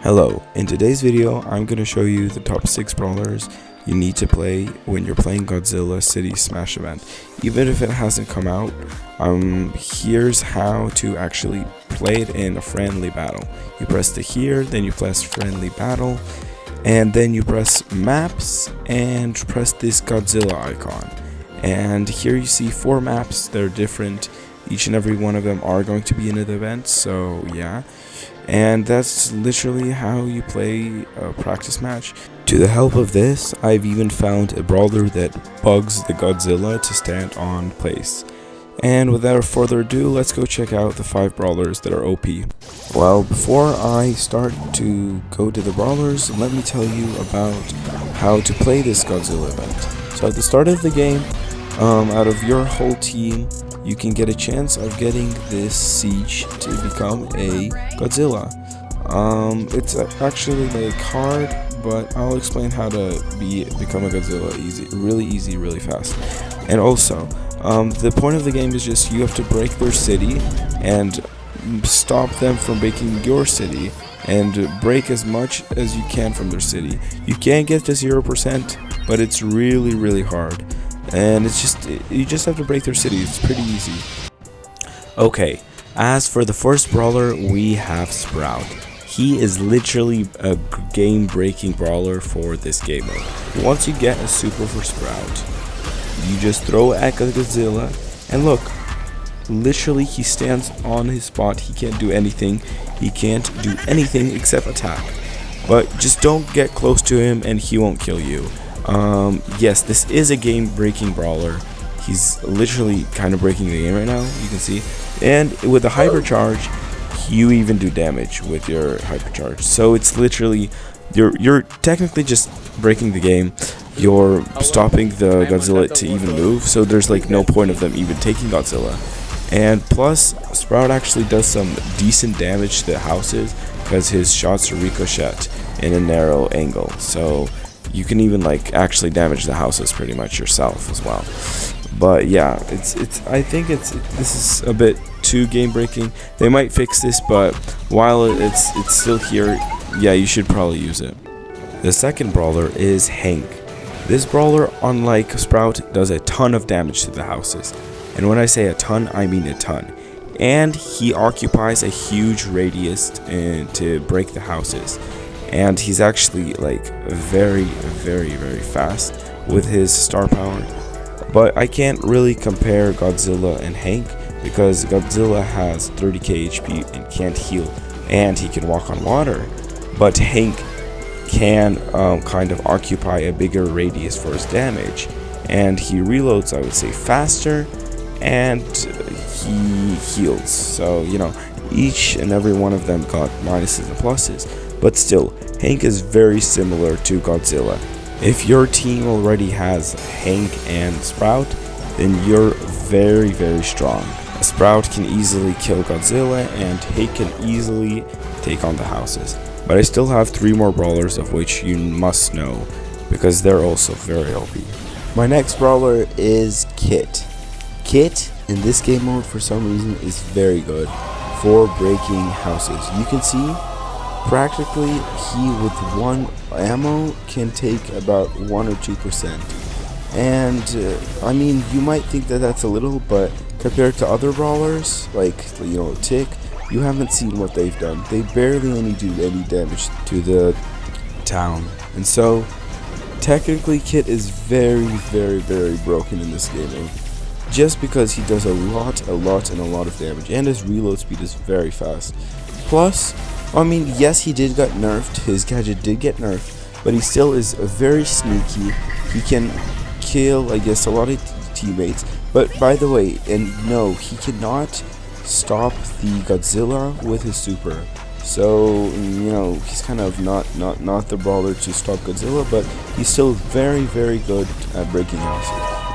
Hello, in today's video I'm going to show you the top 6 brawlers you need to play when you're playing Godzilla City Smash event. Even if it hasn't come out, here's how to actually play it in a friendly battle. You press the here, then you press friendly battle, and then you press maps and press this Godzilla icon. And here you see 4 maps. They're different. Each and every one of them are going to be in the event, so yeah. And that's literally how you play a practice match. To the help of this, I've even found a brawler that bugs the Godzilla to stand on place. And without further ado, let's go check out the 5 brawlers that are OP. Well, before I start to go to the brawlers, let me tell you about how to play this Godzilla event. So at the start of the game, out of your whole team, you can get a chance of getting this siege to become a Godzilla. It's actually like hard, but I'll explain how to become a Godzilla really easy, really fast. And also, the point of the game is just you have to break their city and stop them from breaking your city, and break as much as you can from their city. You can get to 0%, but it's really hard. And you just have to break their city. It's pretty easy. Okay, as for the first brawler, we have Sprout. He is literally a game-breaking brawler for this game mode. Once you get a super for Sprout, you just throw at Godzilla, and look, literally he stands on his spot. He can't do anything. He can't do anything except attack. But just don't get close to him and he won't kill you. Yes, this is a game-breaking brawler. He's literally kind of breaking the game right now, you can see. And with the hypercharge, you even do damage with your hypercharge. So it's literally, you're technically just breaking the game. You're stopping the Godzilla to even move, so there's like no point of them even taking Godzilla. And plus, Sprout actually does some decent damage to the houses because his shots ricochet in a narrow angle. So you can even like actually damage the houses pretty much yourself as well. But yeah, I think this is a bit too game breaking. They might fix this, but while it's still here, yeah, you should probably use it. The second brawler is Hank. This brawler, unlike Sprout, does a ton of damage to the houses. And when I say a ton, I mean a ton. And he occupies a huge radius to break the houses. And he's actually like very fast with his star power. But I can't really compare Godzilla and Hank because Godzilla has 30k HP and can't heal, and he can walk on water. But Hank can kind of occupy a bigger radius for his damage, and he reloads, I would say, faster, and he heals. So, you know, each and every one of them got minuses and pluses. But still, Hank is very similar to Godzilla. If your team already has Hank and Sprout, then you're very strong. Sprout can easily kill Godzilla, and Hank can easily take on the houses. But I still have 3 more brawlers of which you must know, because they're also very OP. My next brawler is Kit. Kit, in this game mode, for some reason, is very good for breaking houses. You can see, practically, he with 1 ammo can take about 1 or 2%. And, I mean, you might think that that's a little, but compared to other brawlers, like, you know, Tick, you haven't seen what they've done. They barely any do any damage to the town. And so, technically, Kit is very broken in this game mode. Just because he does a lot of damage, and his reload speed is very fast. Plus, I mean, yes, he did get nerfed, his gadget did get nerfed, but he still is very sneaky. He can kill, I guess, a lot of teammates. But by the way, and no, he cannot stop the Godzilla with his super. So, you know, he's kind of not the brawler to stop Godzilla, but he's still very good at breaking houses.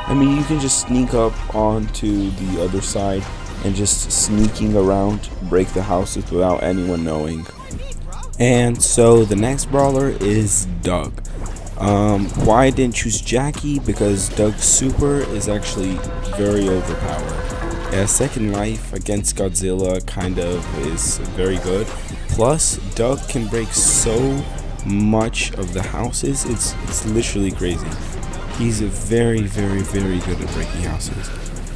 I mean, you can just sneak up onto the other side and just sneaking around break the houses without anyone knowing. And so the next brawler is Doug. Why I didn't choose Jackie? Because Doug's super is actually very overpowered. Second life against Godzilla kind of is very good. Plus, Doug can break so much of the houses. It's literally crazy. He's very very good at breaking houses.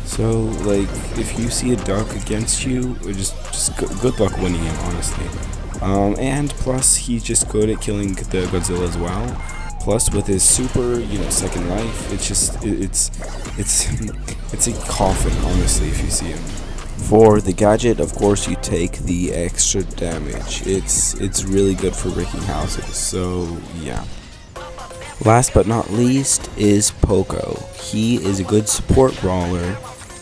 So like, if you see a Doug against you, just good luck winning him, honestly. And plus, he's just good at killing the Godzilla as well. Plus, with his super, second life, it's a coffin, honestly, if you see him. For the gadget, of course, you take the extra damage. It's really good for breaking houses. So yeah. Last but not least is Poco. He is a good support brawler,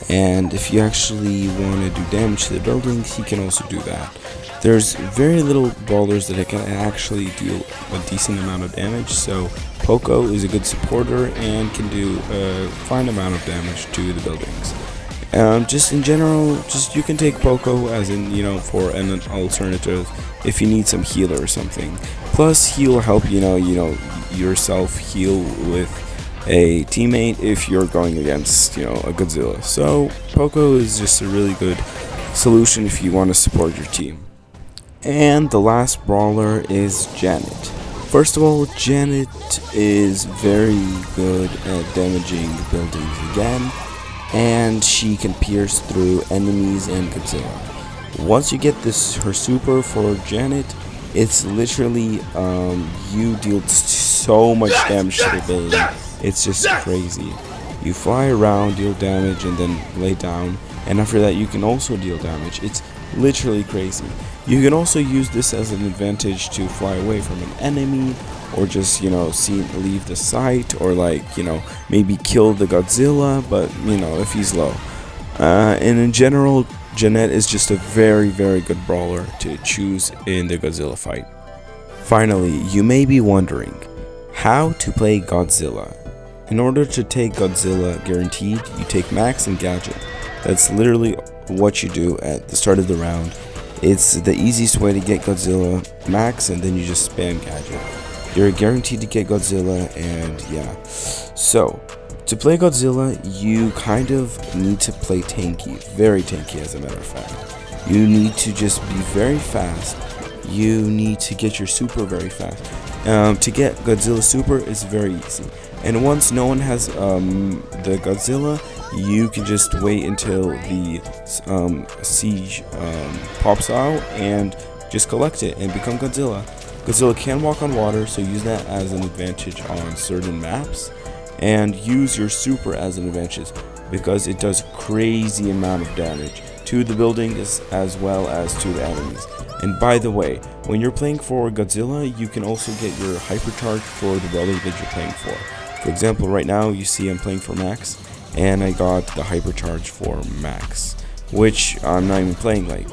and if you actually want to do damage to the buildings, he can also do that. There's very little brawlers that can actually deal a decent amount of damage, so Poco is a good supporter and can do a fine amount of damage to the buildings. Just in general, you can take Poco as in, for an alternative if you need some healer or something. Plus, he'll help, yourself heal with a teammate if you're going against, a Godzilla. So, Poco is just a really good solution if you want to support your team. And the last brawler is Janet. First of all, Janet is very good at damaging buildings again, and she can pierce through enemies and Godzilla. Once you get her super for Janet, it's literally you deal so much damage to the building. It's just crazy. You fly around, deal damage, and then lay down, and after that you can also deal damage. It's literally crazy. You can also use this as an advantage to fly away from an enemy, or just leave the site, or maybe kill the Godzilla, but if he's low. And in general, Janet is just a very good brawler to choose in the Godzilla fight. Finally, you may be wondering how to play Godzilla. In order to take Godzilla guaranteed, you take Max and Gadget. That's literally what you do at the start of the round. It's the easiest way to get Godzilla Max, and then you just spam Gadget. You're guaranteed to get Godzilla, and yeah. So, to play Godzilla, you kind of need to play tanky, very tanky as a matter of fact. You need to just be very fast. You need to get your super very fast. To get Godzilla super is very easy. And once no one has the Godzilla, you can just wait until the siege pops out and just collect it and become Godzilla. Godzilla can walk on water, so use that as an advantage on certain maps, and use your super as an advantage because it does crazy amount of damage to the buildings as well as to the enemies. And by the way, when you're playing for Godzilla, you can also get your hypercharge for the brawler that you're playing for. For example, right now you see I'm playing for Max, and I got the hypercharge for Max, which I'm not even playing I'm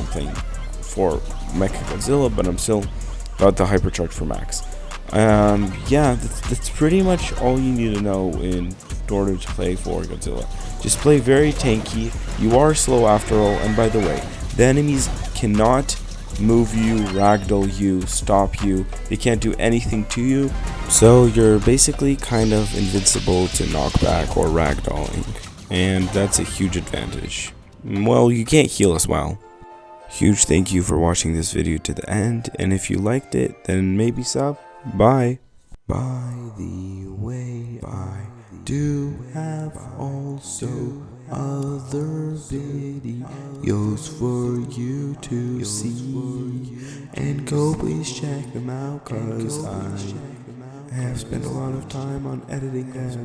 playing for Mecha Godzilla, but I'm still got the hypercharge for Max. Yeah, that's pretty much all you need to know in order to play for Godzilla. Just play very tanky. You are slow after all, and by the way, the enemies cannot move you, ragdoll you, stop you. They can't do anything to you, so you're basically kind of invincible to knockback or ragdolling, and that's a huge advantage. Well, you can't heal as well. Huge thank you for watching this video to the end, and if you liked it, then maybe sub. Bye. By the way, I do have also other videos for you to see, and go please check them out, cause I have spent a lot of time on editing them.